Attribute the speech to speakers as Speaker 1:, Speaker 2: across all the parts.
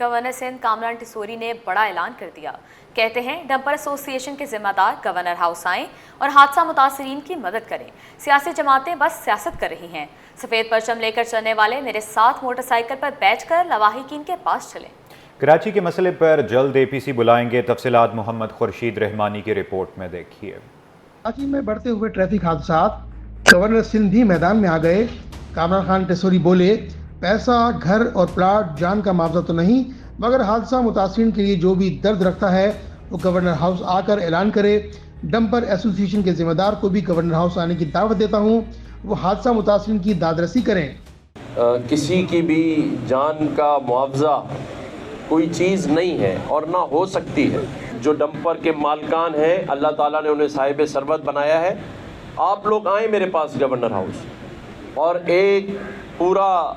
Speaker 1: Governor Sindh Kamran Tessori نے بڑا اعلان کر دیا. کہتے ہیں ڈمپر ایسوسی ایشن کے ذمہ دار گورنر ہاؤس آئیں اور حادثہ متاثرین کی مدد کریں. سیاسی جماعتیں بس سیاست کر رہی ہیں. سفید پرچم لے کر چلنے والے میرے ساتھ موٹر سائیکل پر بیٹھ کر لواحقین کے پاس چلیں.
Speaker 2: کراچی کے مسئلے پر جلد اے پی سی بلائیں گے. تفصیلات محمد خورشید رحمانی کی رپورٹ میں دیکھیے.
Speaker 3: کراچی میں بڑھتے ہوئے ٹریفک حادثات، گورنر سندھ بھی میدان میں آ گئے. کامران خان ٹسوری بولے پیسہ، گھر اور پلاٹ جان کا معاوضہ تو نہیں، مگر حادثہ متاثرین کے لیے جو بھی درد رکھتا ہے وہ گورنر ہاؤس آ کر اعلان کرے. ڈمپر ایسوسی ایشن کے ذمہ دار کو بھی گورنر ہاؤس آنے کی دعوت دیتا ہوں، وہ حادثہ متاثرین کی دادرسی کریں.
Speaker 4: کسی کی بھی جان کا معاوضہ کوئی چیز نہیں ہے اور نہ ہو سکتی ہے. جو ڈمپر کے مالکان ہیں اللہ تعالیٰ نے انہیں صاحب ثروت بنایا ہے. آپ لوگ آئیں میرے پاس گورنر ہاؤس اور ایک پورا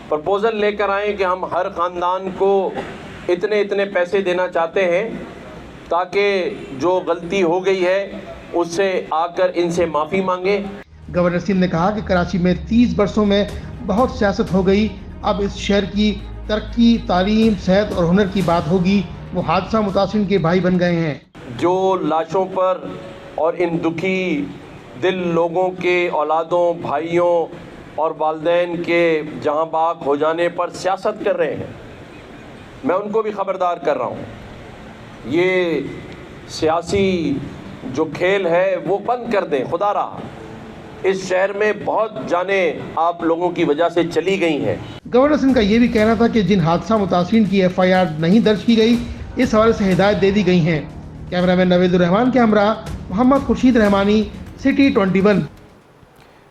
Speaker 4: پرپوزل لے کر آئیں کہ ہم ہر خاندان کو اتنے پیسے دینا چاہتے ہیں تاکہ جو غلطی ہو گئی ہے اس سے آ کر ان سے معافی مانگیں.
Speaker 3: گورنر سندھ نے کہا کہ کراچی میں 30 برسوں میں بہت سیاست ہو گئی، اب اس شہر کی ترقی، تعلیم، صحت اور ہنر کی بات ہوگی. وہ حادثہ متاثرین کے بھائی بن گئے ہیں.
Speaker 4: جو لاشوں پر اور ان دکھی دل لوگوں کے اولادوں، بھائیوں اور والدین کے جہاں باغ ہو جانے پر سیاست کر رہے ہیں، میں ان کو بھی خبردار کر رہا ہوں. یہ سیاسی جو کھیل ہے وہ بند کر دیں. خدا رہا اس شہر میں بہت جانیں آپ لوگوں کی وجہ سے چلی گئی ہیں.
Speaker 3: گورنر سندھ کا یہ بھی کہنا تھا کہ جن حادثہ متاثرین کی FIR نہیں درج کی گئی، اس حوالے سے ہدایت دے دی گئی ہیں. کیمرہ مین نوید الرحمان کے ہمراہ محمد خورشید رحمانی، سٹی 21.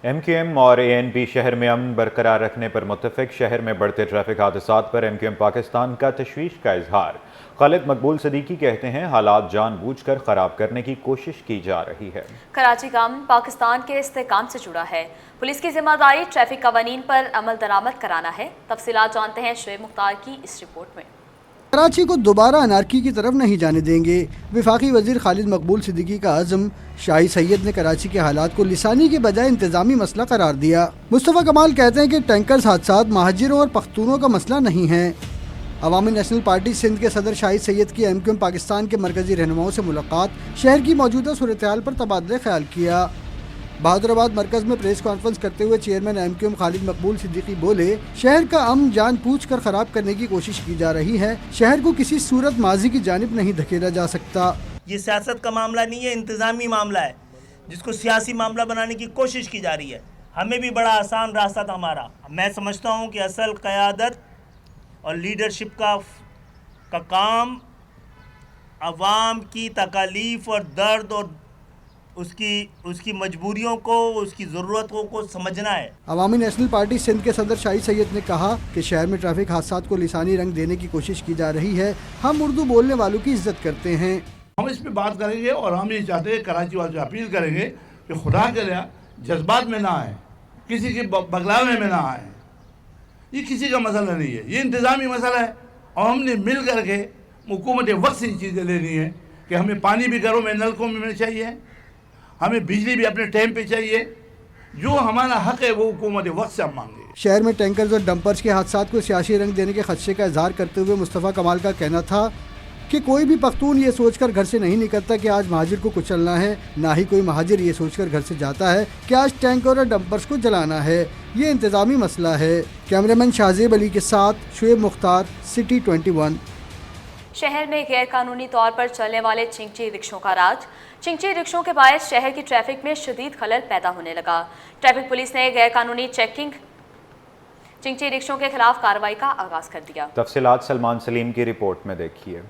Speaker 2: MQM اور ANP شہر میں امن برقرار رکھنے پر متفق. شہر میں بڑھتے ٹریفک حادثات پر MQM پاکستان کا تشویش کا اظہار. خالد مقبول صدیقی کہتے ہیں حالات جان بوجھ کر خراب کرنے کی کوشش کی جا رہی ہے.
Speaker 1: کراچی کا امن پاکستان کے استحکام سے جڑا ہے. پولیس کی ذمہ داری ٹریفک قوانین پر عمل درآمد کرانا ہے. تفصیلات جانتے ہیں شعیب مختار کی اس رپورٹ میں.
Speaker 5: کراچی کو دوبارہ انارکی کی طرف نہیں جانے دیں گے. وفاقی وزیر خالد مقبول صدیقی کا عزم. شاہی سید نے کراچی کے حالات کو لسانی کے بجائے انتظامی مسئلہ قرار دیا. مصطفیٰ کمال کہتے ہیں کہ ٹینکرز حادثات مہاجروں اور پختونوں کا مسئلہ نہیں ہے. عوامی نیشنل پارٹی سندھ کے صدر شاہی سید کی MQM پاکستان کے مرکزی رہنماؤں سے ملاقات. شہر کی موجودہ صورتحال پر تبادلہ خیال کیا. بہادر آباد مرکز میں پریس کانفرنس کرتے ہوئے چیئرمین MQM خالد مقبول صدیقی بولے شہر کا امن جان بوجھ کر خراب کرنے کی کوشش کی جا رہی ہے. شہر کو کسی صورت ماضی کی جانب نہیں دھکیلا جا سکتا.
Speaker 6: یہ سیاست کا معاملہ نہیں ہے، انتظامی معاملہ ہے جس کو سیاسی معاملہ بنانے کی کوشش کی جا رہی ہے. ہمیں بھی بڑا آسان راستہ تھا ہمارا. میں سمجھتا ہوں کہ اصل قیادت اور لیڈرشپ کا کام عوام کی تکالیف اور درد اور اس کی مجبوریوں کو، اس کی ضرورتوں کو سمجھنا ہے.
Speaker 5: عوامی نیشنل پارٹی سندھ کے صدر شاہی سید نے کہا کہ شہر میں ٹریفک حادثات کو لسانی رنگ دینے کی کوشش کی جا رہی ہے. ہم اردو بولنے والوں کی عزت کرتے ہیں.
Speaker 7: ہم اس پہ بات کریں گے اور ہم یہ چاہتے ہیں کراچی والوں سے اپیل کریں گے کہ خدا کے لیے جذبات میں نہ آئیں، کسی کے بگلاوے میں نہ آئیں. یہ کسی کا مسئلہ نہیں ہے، یہ انتظامی مسئلہ ہے اور ہم نے مل کر کے حکومت وقت سے چیزیں لینی ہے کہ ہمیں پانی بھی گھروں میں نلکوں میں چاہیے، ہمیں بجلی بھی اپنے ٹائم پہ چاہیے. جو ہمارا حق ہے وہ حکومت وقت سے ہم مانگے.
Speaker 5: شہر میں ٹینکرز اور ڈمپرز کے حادثات کو سیاسی رنگ دینے کے خدشے کا اظہار کرتے ہوئے مصطفیٰ کمال کا کہنا تھا کہ کوئی بھی پختون یہ سوچ کر گھر سے نہیں نکلتا کہ آج مہاجر کو کچلنا ہے، نہ ہی کوئی مہاجر یہ سوچ کر گھر سے جاتا ہے کہ آج ٹینکر اور ڈمپرز کو جلانا ہے. یہ انتظامی مسئلہ ہے. کیمرامین شاہزیب علی کے ساتھ شعیب مختار، سٹی 21.
Speaker 1: شہر میں غیر قانونی طور پر چلنے والے چنگچی رکشوں کا راج. چنگچی رکشوں کے باعث شہر کی ٹریفک میں شدید خلل پیدا ہونے لگا. ٹریفک پولیس نے غیر قانونی چنگچی رکشوں کے خلاف کارروائی کا آغاز کر دیا.
Speaker 2: تفصیلات سلمان سلیم کی رپورٹ میں دیکھیے.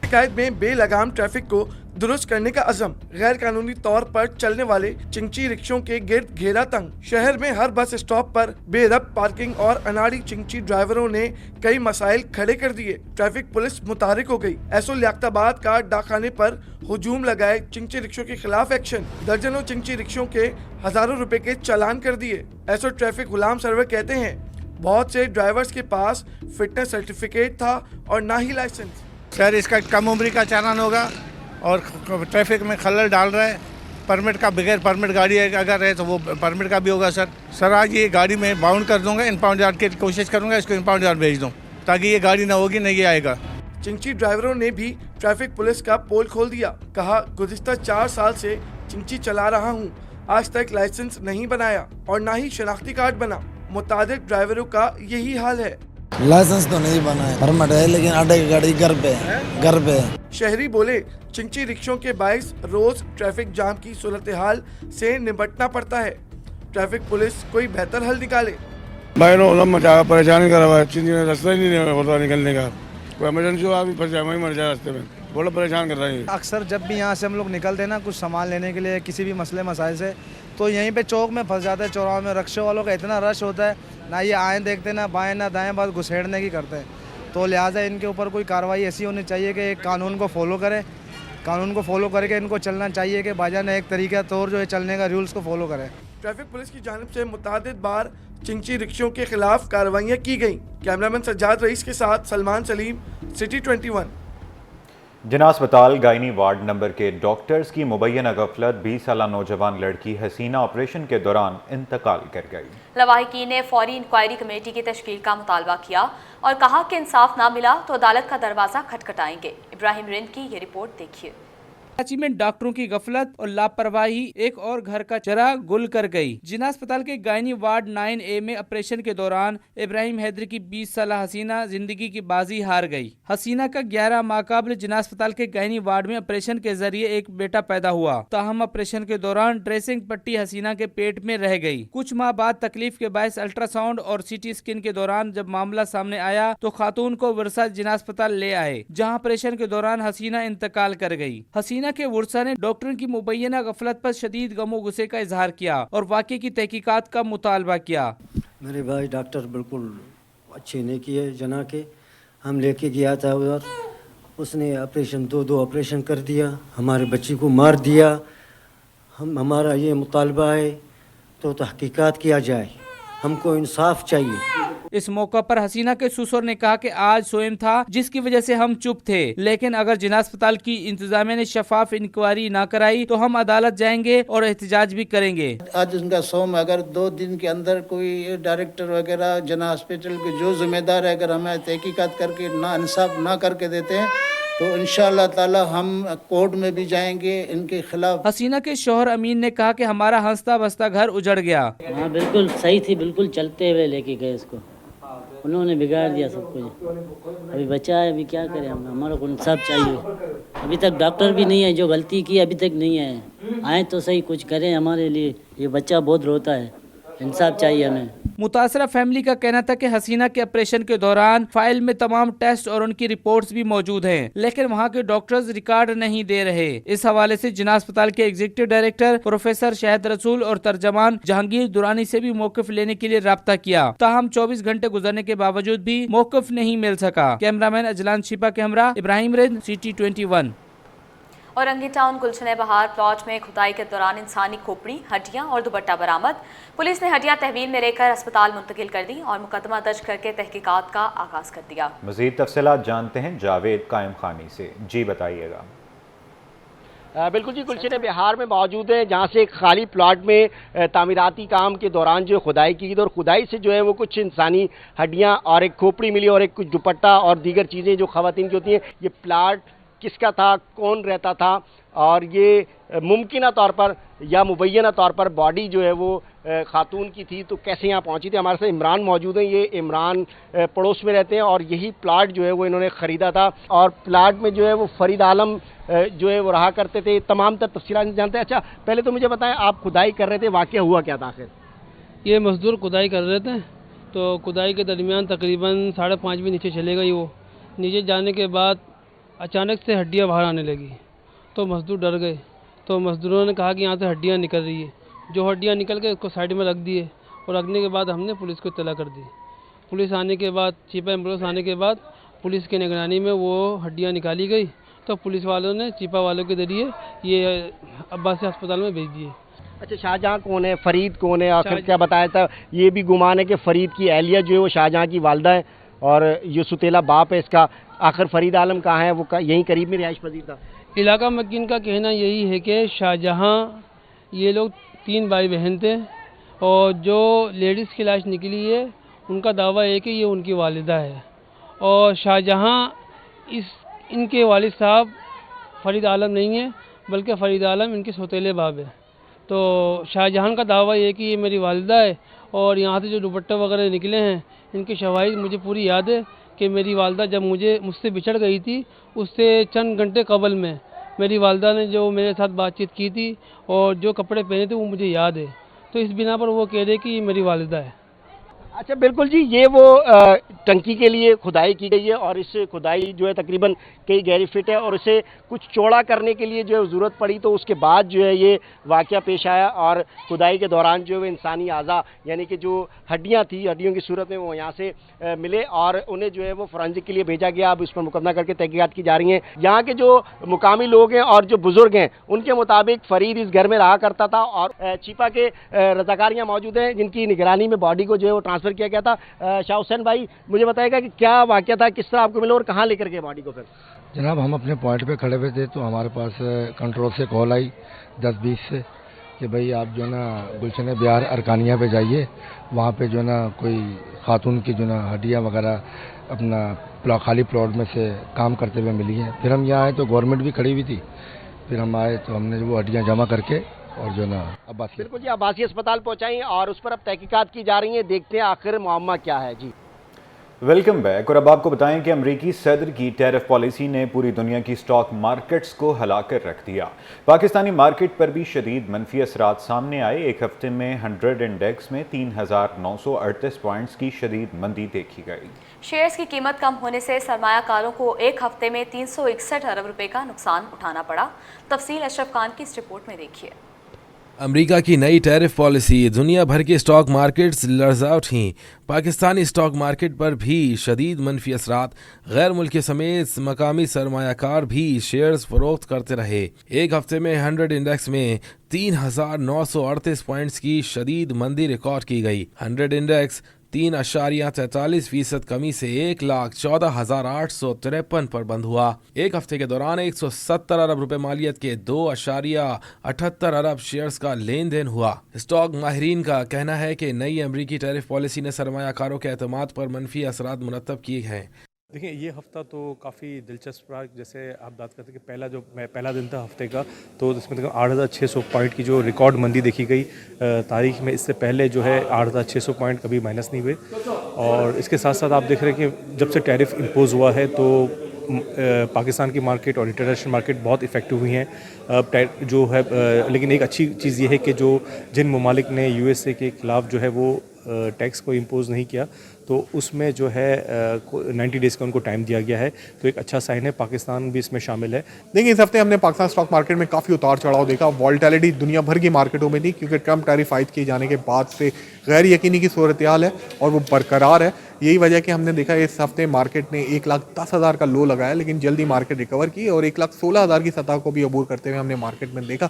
Speaker 8: شکایت میں بے لگام ٹریفک کو درست کرنے کا عزم. غیر قانونی طور پر چلنے والے چنگچی رکشوں کے گرد گھیرا تنگ. شہر میں ہر بس اسٹاپ پر بے ربط پارکنگ اور اناڑی چنگچی ڈرائیوروں نے کئی مسائل کھڑے کر دیے. ٹریفک پولیس متحرک ہو گئی. ایسو لیاقت آباد کا ڈاکخانے پر ہجوم لگائے. چنگچی رکشوں کے خلاف ایکشن. درجنوں چنگچی رکشوں کے ہزاروں روپے کے چالان کر دیے. ایسو ٹریفک غلام سرور کہتے ہیں بہت سے ڈرائیورز کے پاس فٹنس سرٹیفکیٹ تھا اور نہ ہی لائسنس.
Speaker 9: سر اس کا کم عمری کا چالان ہوگا اور ٹریفک میں خلل ڈال رہا ہے. پرمٹ کا بغیر پرمٹ گاڑی اگر ہے تو وہ پرمٹ کا بھی ہوگا. سر آج یہ گاڑی میں باؤنڈ کر دوں گا، امپاؤنڈ یارڈ کی کوشش کروں گا، اس کو امپاؤنڈ یارڈ بھیج دوں. ताकि ये गाड़ी ना होगी ना ये आएगा।
Speaker 8: चिंची ड्राइवरों ने भी ट्रैफिक पुलिस का पोल खोल दिया। कहा, गुज़िश्ता 4 साल से चिंची चला रहा हूँ, आज तक लाइसेंस नहीं बनाया और ना ही शनाख्ती कार्ड बना। मुतादिक ड्राइवरों का यही हाल है।
Speaker 10: लाइसेंस तो नहीं बना है, परमिट है, लेकिन आटे की गाड़ी घर पे है।
Speaker 8: शहरी बोले, चिंची रिक्शों के बाइस रोज ट्रैफिक जाम की सूरत हाल से निपटना पड़ता है। ट्रैफिक पुलिस कोई बेहतर हल निकाले।
Speaker 9: भाई परेशानी कर रहा है, चिंची में रास्ता ही नहीं होता निकलने का, कोई इमरजेंसी हो आप फंस जाए, वहीं मर जाए रास्ते में, बड़ा परेशान कर रहा है।
Speaker 10: अक्सर जब भी यहाँ से हम लोग निकलते हैं ना कुछ सामान लेने के लिए किसी भी मसले मसाइल से, तो यहीं पे चौक में फंस जाते हैं। चौराहे में रिक्शे वालों का इतना रश होता है, ना ये आएँ देखते ना बाएं ना दाएं, बस घुसेड़ने की करते हैं। तो लिहाजा इनके ऊपर कोई कार्रवाई ऐसी होनी चाहिए कि एक कानून को फॉलो करें, कानून को फॉलो करके इनको चलना चाहिए कि भाईजान एक तरीका तौर जो है चलने का रूल्स को फॉलो करें।
Speaker 8: ट्रैफिक पुलिस की जानिब से मुतअद्दिद बार चिंची रिक्शों के खिलाफ कार्रवाइयाँ की गईं। कैमरामैन सज्जाद रईस के साथ सलमान सलीम, सिटी 21।
Speaker 2: जिना अस्पताल गायनी वार्ड नंबर के डॉक्टर्स की मुबैना गफलत 20 साला नौजवान लड़की हसीना ऑपरेशन के दौरान इंतकाल कर गई।
Speaker 1: लवाहिकीन ने फौरी इंक्वायरी कमेटी की तश्कील का मुतालबा किया और कहा कि इंसाफ ना मिला तो अदालत का दरवाजा खटखटाएंगे। इब्राहिम रिंद की ये रिपोर्ट देखिए।
Speaker 11: कराची में डॉक्टरों की गफलत और लापरवाही एक और घर का चिराग गुल कर गई। जिना अस्पताल के गायनी वार्ड 9A में ऑपरेशन के दौरान इब्राहिम हैदर की 20 साला हसीना जिंदगी की बाजी हार गई। हसीना का 11 माह कबल जिना अस्पताल के गायनी वार्ड में ऑपरेशन के जरिए एक बेटा पैदा हुआ, ताहम ऑपरेशन के दौरान ड्रेसिंग पट्टी हसीना के पेट में रह गई। कुछ माह बाद तकलीफ के बायस अल्ट्रासाउंड और CT स्कैन के दौरान जब मामला सामने आया तो खातून को वर्सा जिना अस्पताल ले आए, जहाँ ऑपरेशन के दौरान हसीना इंतकाल कर गई। हसीना के वर्सा ने डॉक्टर की मुबैना गफलत पर शदीद गमो गुस्से का इजहार किया और वाक़े की तहकीकात का मुतालबा किया।
Speaker 12: मेरे भाई डॉक्टर बिल्कुल अच्छे नहीं किए, जना के हम लेके गया था उधर, उसने ऑपरेशन दो ऑपरेशन कर दिया, हमारे बच्ची को मार दिया। हमारा ये मुतालबा है तो तहकीकात किया जाए, हमको इंसाफ चाहिए।
Speaker 11: इस मौका पर हसीना के ससुर ने कहा कि आज सोएम था जिसकी वजह से हम चुप थे, लेकिन अगर जिना अस्पताल की इंतजामिया ने शफाफ इंक्वायरी ना कराई तो हम अदालत जाएंगे और एहतजाज भी करेंगे।
Speaker 13: आज उनका सोम, अगर 2 दिन के अंदर कोई डायरेक्टर वगैरह जिना हॉस्पिटल के जो जिम्मेदार है अगर हमें तहकीकात करके ना इंसाफ ना करके देते हैं तो इंशाअल्लाह ताला हम कोर्ट में भी जाएंगे इनके खिलाफ।
Speaker 11: हसीना के शौहर अमीन ने कहा कि हमारा हंसता बसता घर उजड़ गया।
Speaker 14: हाँ बिल्कुल सही थी, बिल्कुल चलते हुए लेके गए इसको, उन्होंने बिगाड़ दिया सब कुछ। अभी बचा है, अभी क्या करें हम, हमारा को इंसाफ चाहिए। अभी तक डॉक्टर भी नहीं है, जो गलती की अभी तक नहीं है, आए तो सही कुछ करें हमारे लिए। ये बच्चा बहुत रोता है, इंसाफ चाहिए हमें।
Speaker 11: मुतासरा फैमिली का कहना था कि हसीना के ऑपरेशन के दौरान फाइल में तमाम टेस्ट और उनकी रिपोर्ट्स भी मौजूद हैं, लेकिन वहां के डॉक्टर्स रिकॉर्ड नहीं दे रहे। इस हवाले से जिना अस्पताल के एग्जीक्यूटिव डायरेक्टर प्रोफेसर शाहिद रसूल और तर्जमान जहांगीर दुरानी से भी मौक़िफ़ लेने के लिए राब्ता किया, ताहम 24 घंटे गुजरने के बावजूद भी मौक़िफ़ नहीं मिल सका। कैमरामैन अजलान शिपा के हमरा इब्राहिम रिंद, सिटी 21।
Speaker 1: औरंगी टाउन गुलशन बहार प्लॉट में खुदाई के दौरान इंसानी खोपड़ी, हड्डियां और दुपट्टा बरामद। पुलिस ने हड्डियां तहवील में लेकर अस्पताल मुंतकिल कर दी और मुकदमा दर्ज करके तहकीकात का आगाज कर दिया। मजीद तफसीलात जानते हैं जावेद कायम खानी से। जी बताइएगा।
Speaker 15: बिल्कुल जी, गुलशन बिहार में मौजूद है जहाँ से एक खाली प्लॉट में तामीराती काम के दौरान जो खुदाई की गई और खुदाई से जो है वो कुछ इंसानी हड्डियाँ और एक खोपड़ी मिली और एक कुछ दुपट्टा और दीगर चीज़ें जो ख़वातीन की होती हैं। ये प्लाट किसका था, कौन रहता था और ये मुमकिना तौर पर या मुबैना तौर पर बॉडी जो है वो खातून की थी तो कैसे यहाँ पहुँची थी। हमारे साथ इमरान मौजूद हैं। ये इमरान पड़ोस में रहते हैं और यही प्लाट जो है वो इन्होंने ख़रीदा था और प्लाट में जो है वो फरीद आलम जो है वो रहा करते थे। तमाम तफसीलात जानते हैं। अच्छा, पहले तो मुझे बताएं, आप खुदाई कर रहे थे, वाक़या हुआ क्या था आखिर?
Speaker 16: ये मजदूर खुदाई कर रहे थे तो खुदाई के दरमियान तकरीबन 5:30 में नीचे चले गई। वो नीचे जाने के बाद अचानक से हड्डियां बाहर आने लगी तो मजदूर डर गए। तो मजदूरों ने कहा कि यहाँ से हड्डियां निकल रही है। जो हड्डियां निकल के उसको साइड में रख दिए और रखने के बाद हमने पुलिस को इत्तला कर दी। पुलिस आने के बाद, चीपा एम्बुलेंस आने के बाद पुलिस की निगरानी में वो हड्डियां निकाली गई तो पुलिस वालों ने चीपा वालों के जरिए ये अब्बासी अस्पताल में भेज दिए।
Speaker 15: अच्छा, शाहजहाँ कौन है, फरीद कौन है? आखिर क्या बताया था? ये भी गुमान है कि फरीद की एहलिया जो है वो शाहजहाँ की वालदा है और ये सुतेला बाप है इसका। आखिर फरीद आलम कहाँ है? वो यहीं करीब में रिहाइश पजीर था।
Speaker 16: इलाका मकीन का कहना यही है कि शाहजहाँ, ये लोग 3 भाई बहन थे और जो लेडीज़ की लाश निकली है उनका दावा है कि ये उनकी वालिदा है और शाहजहां इनके वालिद साहब फरीद आलम नहीं है, बल्कि फरीद आलम इनके सौतेले बाप है। तो शाहजहां का दावा ये है कि ये मेरी वालिदा है, और यहाँ से जो दुपट्टे वगैरह निकले हैं इनकी शवाहिद मुझे पूरी याद है कि मेरी वालिदा जब मुझसे बिछड़ गई थी उससे चंद घंटे कबल में मेरी वालिदा ने जो मेरे साथ बातचीत की थी और जो कपड़े पहने थे वो मुझे याद है। तो इस बिना पर वो कह रहे कि ये मेरी वालिदा है।
Speaker 15: अच्छा, बिल्कुल जी, ये वो टंकी के लिए खुदाई की गई है और इस खुदाई जो है तकरीबन कई गहरी फिट है और इसे कुछ चौड़ा करने के लिए जो है ज़रूरत पड़ी, तो उसके बाद जो है ये वाक़या पेश आया और खुदाई के दौरान जो है इंसानी आज़ा यानी कि जो हड्डियां थी, हड्डियों की सूरत में वो यहाँ से मिले और उन्हें जो है वो फोरेंसिक के लिए भेजा गया। अब इस पर मुकदमा करके तहकीकात की जा रही हैं। यहाँ के जो मुकामी लोग हैं और जो बुज़ुर्ग हैं उनके मुताबिक फ़रीद इस घर में रहा करता था और चीपा के रज़ाकार यहाँ मौजूद हैं जिनकी निगरानी में बॉडी को जो है वो ट्रांसफ़र किया गया था। शाह हुसैन भाई, मुझे बताएगा कि क्या वाक़या था, किस तरह आपको मिला और कहाँ लेकर गए बॉडी को? फिर
Speaker 17: जनाब, हम अपने पॉइंट पे खड़े हुए थे तो हमारे पास कंट्रोल से कॉल आई 10-20 से कि भाई आप जो है ना गुलशन बिहार अरकानिया पे जाइए, वहाँ पे जो है ना कोई खातून की जो है ना हड्डियाँ वगैरह अपना खाली प्लॉट में से काम करते हुए मिली हैं। फिर हम यहाँ आए तो गवर्नमेंट भी खड़ी हुई थी, फिर हम आए तो हमने वो हड्डियाँ जमा करके और जो ना अब्बासी
Speaker 15: बिल्कुल जी अब्बासी अस्पताल पहुँचाई और उस पर अब तहकीकात की जा रही है। देखते हैं आखिर मामला क्या है। जी
Speaker 2: वेलकम बैक। और अब आपको बताएं कि अमेरिकी सदर की टैरिफ पॉलिसी ने पूरी दुनिया की स्टॉक मार्केट्स को हिला कर रख दिया। पाकिस्तानी मार्केट पर भी शदीद मनफी असरात सामने आए। एक हफ्ते में 100 इंडेक्स में 3,938 पॉइंट्स की शदीद मंदी देखी गई।
Speaker 1: शेयर्स की कीमत कम होने से सरमायाकारों को एक हफ्ते में 361 अरब रुपए का नुकसान उठाना पड़ा। तफसील अशरफ खान की इस रिपोर्ट में देखिए।
Speaker 18: अमेरिका की नई टैरिफ पॉलिसी दुनिया भर के स्टॉक मार्केट्स लर्जा उठी। पाकिस्तानी स्टॉक मार्केट पर भी शदीद मनफी असरात। गैर मुल्की समेत मकामी सरमायाकार भी शेयर्स फरोख्त करते रहे। एक हफ्ते में 100 इंडेक्स में 3,938 पॉइंट्स की शदीद मंदी रिकॉर्ड की गई। 100 इंडेक्स 3.43% कमी से 1,14,853 पर बंद हुआ। एक हफ्ते के दौरान 170 अरब रुपए मालियत के 2.78 अरब शेयर्स का लेन देन हुआ। स्टॉक माहिरीन का कहना है कि नई अमरीकी टैरिफ पॉलिसी ने सरमायाकारों के एतमाद पर मनफी असरात मुरतब किए हैं।
Speaker 19: देखिए, ये हफ़्ता तो काफ़ी दिलचस्प रहा। जैसे आप बात करते हैं कि पहला दिन था हफ्ते का, तो इसमें 8,600 पॉइंट की जो रिकॉर्ड मंदी देखी गई तारीख में। इससे पहले जो है 8,600 पॉइंट कभी माइनस नहीं हुए। और इसके साथ साथ आप देख रहे हैं कि जब से टैरिफ इम्पोज हुआ है तो पाकिस्तान की मार्केट और इंटरनेशनल मार्केट बहुत इफेक्टिव हुई हैं जो है। लेकिन एक अच्छी चीज़ ये है कि जिन ममालिक ने USA के ख़िलाफ़ जो है वो टैक्स को इम्पोज़ नहीं किया, तो उसमें जो है 90 डेज़ का उनको टाइम दिया गया है, तो एक अच्छा साइन है। पाकिस्तान भी इसमें शामिल है।
Speaker 20: देखिए, इस हफ्ते हमने पाकिस्तान स्टॉक मार्केट में काफ़ी उतार चढ़ाव देखा। वॉलेटिलिटी दुनिया भर की मार्केटों में थी क्योंकि ट्रम्प टैरिफ आयद किए जाने के बाद से गैर यकीनी की सूरत हाल है और वो बरकरार है। यही वजह कि हमने देखा इस हफ्ते मार्केट ने 1,10,000 का लो लगाया, लेकिन जल्दी मार्केट रिकवर की और 1,16,000 की सतह को भी अबूर करते हुए हमने मार्केट में देखा।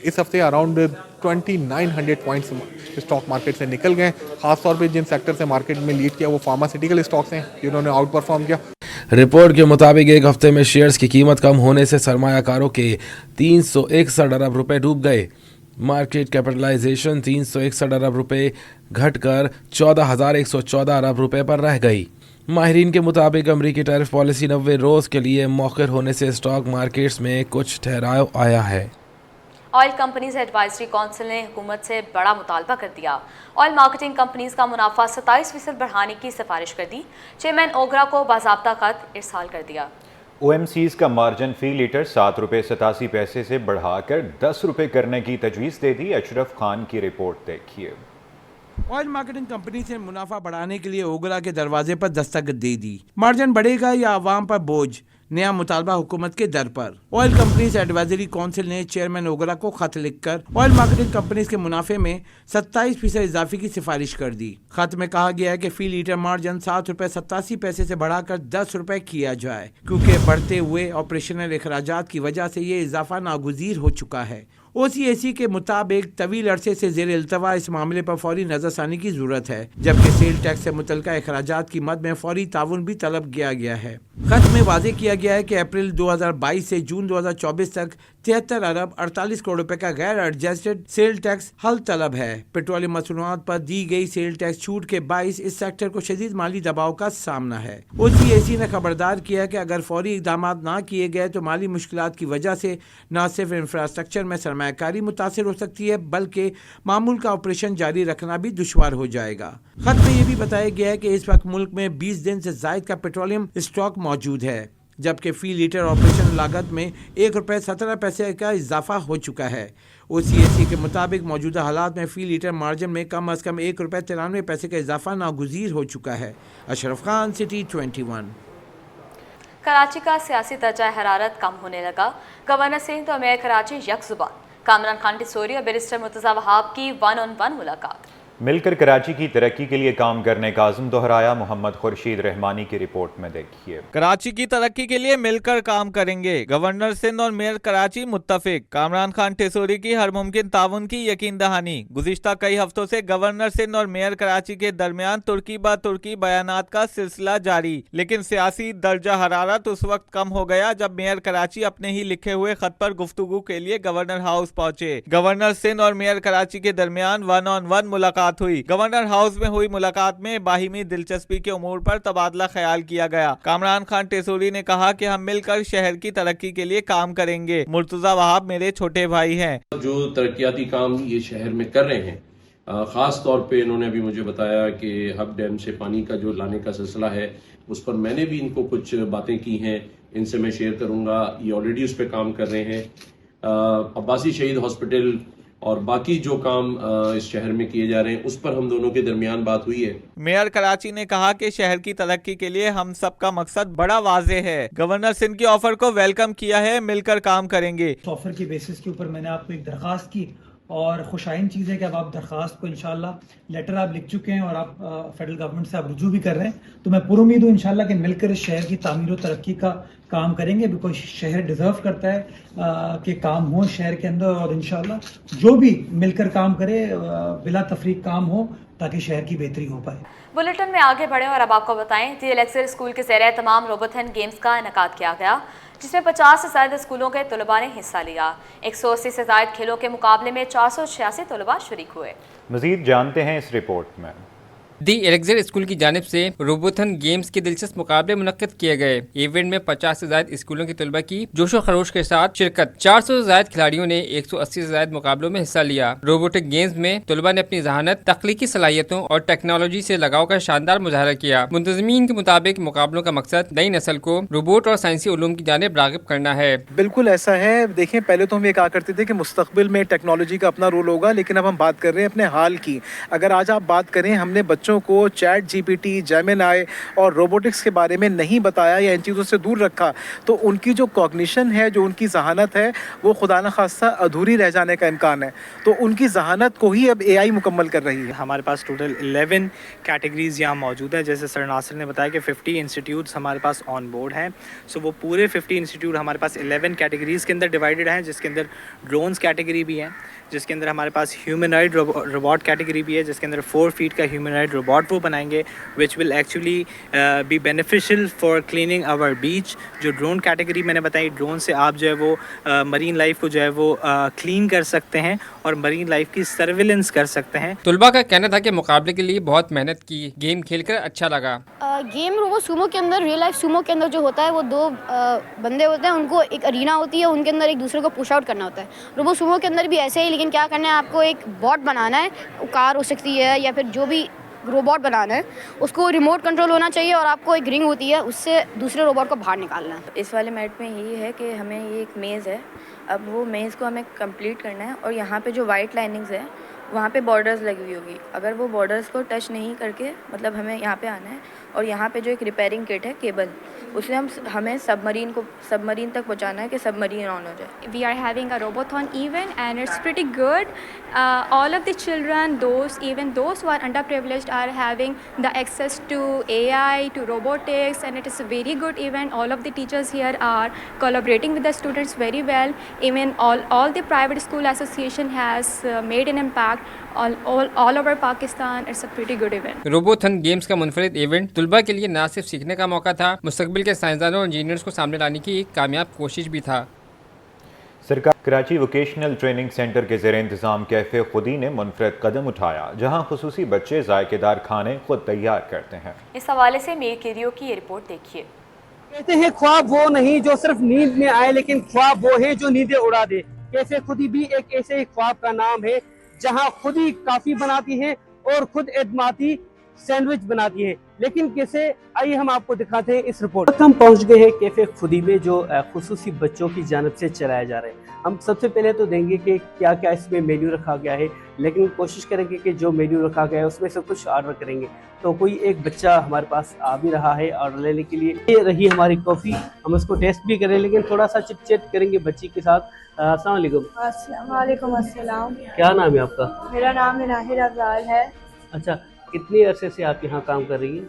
Speaker 20: इस हफ्ते अराउंड 2,900 पॉइंट्स स्टॉक मार्केट से निकल गए। खासतौर पर जिन सेक्टर से मार्केट में लीड किया वो फार्मास्यूटिकल स्टॉक्स हैं जिन्होंने आउट परफॉर्म किया।
Speaker 18: रिपोर्ट के मुताबिक एक हफ्ते में शेयर्स की कीमत कम होने से सरमायाकारों के 361 अरब रुपए डूब गए। मार्केट कैपिटलाइजेशन 361 अरब रुपए घटकर 14,114 अरब रुपए पर रह गई। माहिरीन के मुताबिक अमरीकी टैरिफ पॉलिसी 90 रोज़ के लिए मौखर होने से स्टॉक मार्केट्स में कुछ ठहराव आया है।
Speaker 1: ऑयल कंपनीज एडवाइजरी काउंसिल ने हुकूमत से बड़ा मुतालबा कर दिया। ऑयल मार्केटिंग कंपनीज का मुनाफा 27% बढ़ाने की सिफारिश कर दी। चेयरमैन ओगरा को बाज़ाब्ता खत इरसाल कर दिया।
Speaker 2: OMCs का मार्जिन फी लीटर 7 रुपये 87 पैसे से बढ़ाकर 10 रुपये करने की तजवीज़ दे दी। अशरफ खान की रिपोर्ट देखिए।
Speaker 21: ऑयल मार्केटिंग कंपनी से मुनाफा बढ़ाने के लिए ओगरा के दरवाजे पर दस्तक दे दी। मार्जिन बढ़ेगा या आवाम पर बोझ, नया मुतालबा हुकूमत के दर पर। ऑयल कंपनीज एडवाइजरी काउंसिल ने चेयरमैन ओगरा को खत लिखकर ऑयल मार्केटिंग कंपनीज के मुनाफे में 27% इजाफे की सिफारिश कर दी। खत में कहा गया है कि फी लीटर मार्जिन 7 रुपये 87 पैसे से बढ़ाकर 10 रुपये किया जाए, क्योंकि बढ़ते हुए ऑपरेशनल अखराजात की वजह से ये इजाफा नागुज़ीर हो चुका है। OCAC के मुताबिक तवील अरसे से ज़ेर इल्तवा इस मामले पर फौरी नज़रसानी की ज़रूरत है, जबकि सेल टैक्स से मुतल्लिक़ा अखराजात की मद में फौरी ताउन भी तलब किया गया है। खत में वाजे किया गया है कि अप्रैल 2022 से जून 2024 तक 73 अरब 48 करोड़ रुपए का गैर एडजस्टेड सेल टैक्स हल तलब है। पेट्रोलियम मसनूआत पर दी गई सेल टैक्स छूट के बाइस इस सेक्टर को शदीद माली दबाव का सामना है। OCAC ने खबरदार किया कि अगर फौरी इकदाम ना किए गए तो माली मुश्किलात की वजह से न सिर्फ इंफ्रास्ट्रक्चर में सरमायाकारी मुतासर हो सकती है बल्कि मामूल का ऑपरेशन जारी रखना भी दुश्वार हो जाएगा। खत में ये भी बताया गया है कि इस वक्त मुल्क में 20 दिन से जायद का पेट्रोलियम स्टॉक मौजूद है, जबकि फी लीटर ऑपरेशन लागत में ₹1.17 का इजाफा हो चुका है। OCAC के मुताबिक मौजूदा हालात में फी लीटर मार्जिन में कम अज़ कम ₹1.93 का इजाफा नागुज़ीर हो चुका है। अशरफ खान, सिटी 21।
Speaker 1: कराची का सियासी दर्जा हरारत कम होने लगा। गवर्नर सिंध और मेयर कराची यकजुबान। कामरान खान टिसोरी और बैरिस्टर मुर्तज़ा वहाब की 1-on-1 मुलाकात।
Speaker 2: मिलकर कराची की तरक्की के लिए काम करने का आज़म दोहराया। मोहम्मद खुर्शीद रहमानी की रिपोर्ट में देखिए।
Speaker 4: कराची की तरक्की के लिए मिलकर काम करेंगे। गवर्नर सिंध और मेयर कराची मुत्तफिक। कामरान खान टिसोरी की हर मुमकिन ताउन की यकीन दहानी। गुज़िश्ता कई हफ्तों से गवर्नर सिंध और मेयर कराची के दरमियान तुर्की ब तुर्की बयानात का सिलसिला जारी, लेकिन सियासी दर्जा हरारत उस वक्त कम हो गया जब मेयर कराची अपने ही लिखे हुए खत पर गुफ्तगू के लिए गवर्नर हाउस पहुंचे। गवर्नर सिंध और मेयर कराची के दरमियान 1-on-1 मुलाकात हुई। गवर्नर हाउस में हुई मुलाकात में बाहिमी दिलचस्पी के उमूर पर तबादला ख्याल किया गया। कामरान खान टिसोरी ने कहा कि हम मिलकर शहर की तरक्की के लिए काम करेंगे। मुर्तजा वहाब मेरे छोटे भाई हैं।
Speaker 22: जो तरक्याती काम ये शहर में कर रहे हैं, ख़ास तौर पे इन्होंने अभी मुझे बताया कि हब डैम से पानी का जो लाने का सिलसिला है उस पर मैंने भी इनको कुछ बातें की हैं, इनसे मैं शेयर करूंगा। ये ऑलरेडी उस पर काम कर रहे हैं। अब्बासी शहीद हॉस्पिटल और बाकी जो काम इस शहर में किए जा रहे हैं उस पर हम दोनों के दरमियान बात हुई है।
Speaker 4: मेयर कराची ने कहा कि शहर की तरक्की के लिए हम सब का मकसद बड़ा वाज़े है। गवर्नर सिंध की ऑफर को वेलकम किया है, मिलकर काम करेंगे।
Speaker 23: ऑफर की बेसिस के ऊपर मैंने आपको एक दरखास्त की और खुशाइन चीज़ है कि अब आप दरखास्त को इंशाल्लाह लेटर आप लिख चुके हैं और आप फेडरल गवर्नमेंट से आप रुजू भी कर रहे हैं, तो मैं पूरी उम्मीद हूँ इंशाल्लाह कि मिलकर इस शहर की तामीर और तरक्की का काम करेंगे। बिकॉज शहर डिज़र्व करता है कि काम हो शहर के अंदर, और इंशाल्लाह जो भी मिलकर काम करे बिला तफरीक काम हो ताकि शहर की बेहतरी हो पाए।
Speaker 1: बुलेटिन में आगे बढ़े और अब आपको बताएं, दी एलेक्सर स्कूल के ज़ेरे तमाम रोबोथन गेम्स का इनेकाद किया गया, जिसमें 50 से ज़्यादा स्कूलों के तलबा ने हिस्सा लिया। 180 से ज़ायद खेलों के मुकाबले में 486 तलबा शरीक हुए।
Speaker 2: मज़ीद जानते हैं इस रिपोर्ट में।
Speaker 24: दी एलेक्सर स्कूल की जानिब से रोबोथन गेम्स के दिलचस्प मुकाबले मुनक्किद किए गए। इवेंट में 50 से ज़ायद स्कूलों के तलबा की जोशो खरोश के साथ शिरकत। 400 से ज़ायद खिलाड़ियों ने 180 से ज़ायद मुकाबलों में हिस्सा लिया। रोबोटिक गेम्स में तलबा ने अपनी जहानत, तख्लीकी सलाहियतों और टेक्नोलॉजी से लगाव का शानदार मुजाहरा किया। मुंतज़मीन के मुताबिक मुकाबलों का मकसद नई नस्ल को रोबोट और साइंसी उलूम की जानिब राग़िब करना है।
Speaker 25: बिल्कुल ऐसा है। देखें, पहले तो हम ये कहा करते थे कि मुस्तक़बिल में टेक्नोलॉजी का अपना रोल होगा, लेकिन अब हम बात कर रहे हैं अपने हाल की। अगर आज आप बात करें, हमने बच्चों को चैट GPT, जेमिनी और रोबोटिक्स के बारे में नहीं बताया या इन चीज़ों से दूर रखा, तो उनकी जो कॉग्निशन है, जो उनकी जहानत है, वो खुदा न खास्ता अधूरी रह जाने का इम्कान है। तो उनकी जहानत को ही अब AI मुकम्मल कर रही है।
Speaker 26: हमारे पास टोटल 11 कैटेगरीज यहाँ मौजूद है। जैसे सर नासिर ने बताया कि 50 इंस्टीट्यूट्स हमारे पास ऑन बोर्ड हैं। सो वो पूरे 50 इंस्टीट्यूट हमारे पास 11 कैटेगरीज़ के अंदर डिवाइडेड हैं, जिसके अंदर ड्रोन्स कैटेगरी भी है, जिसके अंदर हमारे पास ह्यूमनॉइड रोबोट कैटेगरी भी है, जिसके अंदर 4 फीट का ह्यूमनॉइड रोबोट वो बनाएंगे which will actually be beneficial for cleaning our beach. जो ड्रोन कैटेगरी मैंने बताई, ड्रोन से आप जो है वो मरीन लाइफ को जो है वो क्लीन कर सकते हैं और मरीन लाइफ की सर्विलेंस कर सकते हैं।
Speaker 24: तलबा का कहना था कि मुकाबले के लिए बहुत मेहनत की, गेम खेलकर अच्छा लगा।
Speaker 27: गेम रोबो सुमो के अंदर, रियल लाइफ सुमो के अंदर जो होता है वो 2 बंदे होते हैं, उनको एक अरीना होती है, उनके अंदर एक दूसरे को पुश आउट करना होता है। रोबो सुमो के अंदर भी ऐसे ही, लेकिन क्या करना है, आपको एक बॉट बनाना है, कार हो सकती है या फिर जो भी रोबोट बनाना है, उसको रिमोट कंट्रोल होना चाहिए और आपको एक रिंग होती है, उससे दूसरे रोबोट को बाहर निकालना है।
Speaker 28: इस वाले मैट में यही है कि हमें ये एक मेज़ है, अब वो मेज़ को हमें कंप्लीट करना है और यहाँ पे जो वाइट लाइनिंग्स है वहाँ पे बॉर्डर्स लगी हुई होगी। अगर वो बॉर्डर्स को टच नहीं करके, मतलब हमें यहाँ पे आना है और यहाँ पे जो एक रिपेयरिंग किट है केबल, उससे हमें सबमरीन तक पहुँचाना है कि सबमरीन ऑन हो जाए।
Speaker 29: We are having a robothon event and it's pretty good. All of the children, even those who are underprivileged, are having the access to AI, to robotics, and it is a very good event. All of the teachers here are collaborating with the students very well. Even all the private school association has made an impact all over Pakistan. It's a pretty good event.
Speaker 24: Robothon games का मुनफरिद event तलबा के लिए न सिर्फ सीखने का मौका था, मुस्तकबिल के साइंसदानों और इंजीनियर्स को सामने लाने की एक कामयाब कोशिश भी था।
Speaker 2: सरकार कराची वोकेशनल ट्रेनिंग सेंटर के ज़ेर इंतज़ाम कैफ़े खुदी ने मुनफरद कदम उठाया, जहां खुसूसी बच्चे जायकेदार खाने खुद तैयार करते हैं।
Speaker 1: इस हवाले से मीर केरियो की ये रिपोर्ट देखिए।
Speaker 3: कहते हैं ख्वाब वो नहीं जो सिर्फ नींद में आए, लेकिन ख्वाब वो है जो नींदें उड़ा दे। कैफे खुदी भी एक ऐसे ही ख्वाब का नाम है, जहां खुदी काफी बनाती है और खुद एतमादी सैंडविच बनाती है। लेकिन कैसे, आइए हम आपको दिखाते हैं इस रिपोर्ट। हम पहुंच गए हैं कैफे खुदी में, जो खुसूसी बच्चों की जानिब से चलाया जा रहा है। हम सबसे पहले तो देंगे कि क्या क्या इसमें मेन्यू रखा गया है, लेकिन कोशिश करेंगे कि जो मेन्यू रखा गया है उसमें से कुछ ऑर्डर करेंगे। तो कोई एक बच्चा हमारे पास आ भी रहा है ऑर्डर लेने के लिए। ये रही हमारी कॉफ़ी, हम उसको टेस्ट भी करें, लेकिन थोड़ा सा चिट चैट करेंगे बच्ची के साथ। अस्सलाम वालेकुम।
Speaker 5: वालेकुम अस्सलाम।
Speaker 3: क्या नाम है आपका?
Speaker 5: मेरा नाम नाहिर अफजाल है।
Speaker 3: अच्छा, कितनी अरसे से आप यहाँ काम कर रही हैं?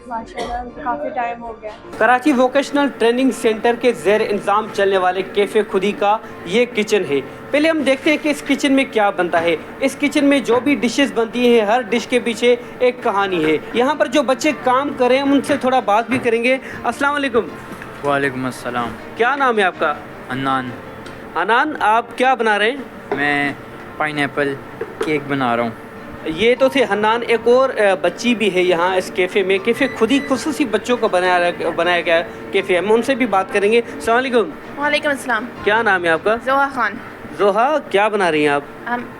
Speaker 5: माशाल्लाह काफ़ी टाइम हो गया।
Speaker 3: कराची वोकेशनल ट्रेनिंग सेंटर के ज़ेर इंतज़ाम चलने वाले कैफ़े खुदी का ये किचन है। पहले हम देखते हैं कि इस किचन में क्या बनता है। इस किचन में जो भी डिशेस बनती हैं, हर डिश के पीछे एक कहानी है। यहाँ पर जो बच्चे काम कर रहे हैं, हम उनसे थोड़ा बात भी करेंगे। अस्सलाम वालेकुम।
Speaker 6: वालेकुम अस्सलाम।
Speaker 3: क्या नाम है आपका?
Speaker 6: अनान।
Speaker 3: अनान, आप क्या बना रहे हैं?
Speaker 6: मैं पाइनएप्पल केक बना रहा हूँ।
Speaker 3: ये तो थे हन्नान। एक और बच्ची भी है यहाँ इस कैफ़े में। कैफ़े खुदी खुसूसी बच्चों का बनाया गया कैफ़े। हम उनसे भी बात करेंगे। अस्सलाम वालेकुम।
Speaker 5: वालेकुम अस्सलाम।
Speaker 3: क्या नाम है आपका?
Speaker 5: जोहा खान।
Speaker 3: जोहा, क्या बना रही हैं आप?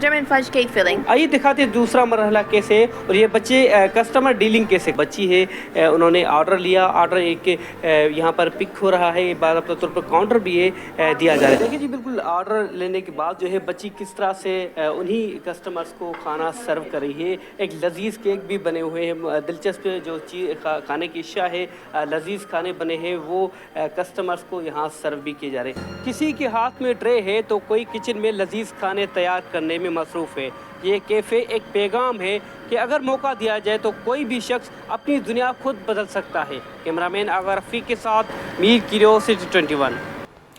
Speaker 5: German fudge cake filling.
Speaker 3: आइए दिखाते हैं दूसरा मरहला कैसे है और ये बच्चे कस्टमर डीलिंग कैसे। बच्ची है, उन्होंने ऑर्डर लिया, ऑर्डर एक यहाँ पर पिक हो रहा है, बाकायदा तौर पर काउंटर भी है दिया जा रहा है। देखिए जी, बिल्कुल ऑर्डर लेने के बाद जो है बच्ची किस तरह से उन्हीं कस्टमर्स को खाना सर्व कर रही है। एक लजीज़ केक भी बने हुए हैं, दिलचस्प जो चीज़ खाने की अशिया है, लजीज़ खाने बने हैं, वो कस्टमर्स को यहाँ सर्व भी किए जा रहे हैं। किसी के हाथ में ट्रे है तो कोई किचन में लजीज़ खाने तैयार करने में मसरूफ़ है। ये कैफ़े एक पैगाम है कि अगर मौका दिया जाए तो कोई भी शख्स अपनी दुनिया खुद बदल सकता है। कैमरामैन आगा रफ़ीक के साथ मीर किरो, सिटी 21।